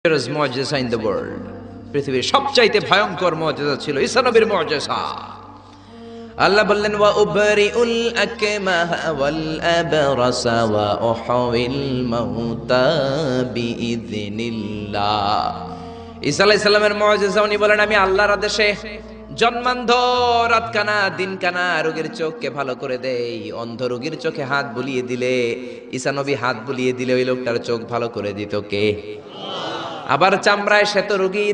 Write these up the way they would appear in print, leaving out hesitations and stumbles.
মুজিজা in the world, পৃথিবীর সবচাইতে ভয়ঙ্কর মুজিজা ছিল ঈসা নবীর মুজিজা। আল্লাহ বললেন ওয়া উবরিউল আকমাহা ওয়াল আবরাসা ওয়া উহয়িল মাউতা বিইযনিল্লাহ। ঈসা আলাইহিস সালামের মুজিজা, উনি বলেন আমি আল্লাহর আদেশে জন্মান্ধ, রাতকানা দিনকানা রোগীর চোখকে ভালো করে দেই। অন্ধ রোগীর চোখে হাত বুলিয়ে দিলে, ঈসা নবী হাত বুলিয়ে দিলে ওই লোকটার চোখ ভালো করে দিত কে? আবার চামড়ায় শ্বেত রোগী,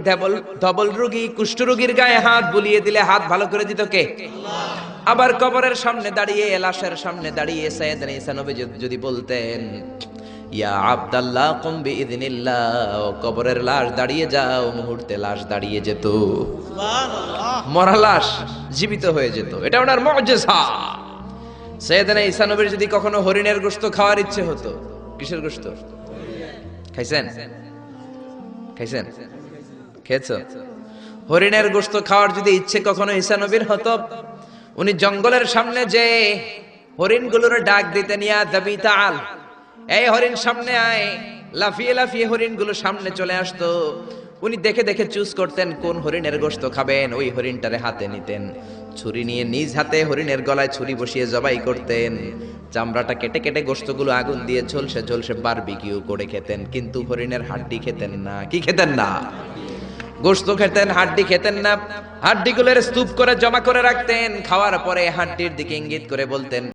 ধবল রোগী, কুষ্ঠ রোগীর গায়ে হাত বুলিয়ে দিলে হাত ভালো করে দিত কে? আবার কবরের সামনে দাঁড়িয়ে, লাশের সামনে দাঁড়িয়ে সাইয়েদনা ঈসা নবী যদি বলতেন ইয়া আব্দাল্লাহ কুম বিইযনিল্লাহ, কবরের লাশ দাঁড়িয়ে যাও, মুহূর্তে লাশ দাঁড়িয়ে যেত, সুবহানাল্লাহ, মরা লাশ জীবিত হয়ে যেত। এটা ওনার মুজিজা। সাইয়েদনা ঈসা নবীর যদি কখনো হরিণের গোশত খাওয়ার ইচ্ছে হতো, কিসের গোশত খাইছেন? খাইছেন? খেয়েছো? হরিণের গোশত খাওয়ার যদি ইচ্ছে কখনো ঈসা নবীর হতো, উনি জঙ্গলের সামনে যে হরিণগুলোর ডাক দিতেন, ইয়া দাবি তাআল, এই হরিণ সামনে আয়। লাফিয়ে লাফিয়ে হরিণগুলো সামনে চলে আসতো। উনি দেখে দেখে চুজ করতেন কোন হরিণের গোশত খাবেন, ওই হরিণটারে হাতে নিতেন, ছুরি নিয়ে নিজ হাতে হরিণের গলায় ছুরি বসিয়ে জবাই করতেন। চামড়াটা কেটে কেটে গোশতগুলো আগুন দিয়ে ঝলসে ঝলসে বারবিকিউ করে খেতেন, কিন্তু হরিণের হাড্ডি খেতেন না। কি খেতেন না? গোশত খেতেন, হাড্ডি খেতেন না। হাড্ডিগুলোর স্তূপ করে জমা করে রাখতেন। খাওয়ার পরে হাড্ডির দিকে ইঙ্গিত করে বলতেন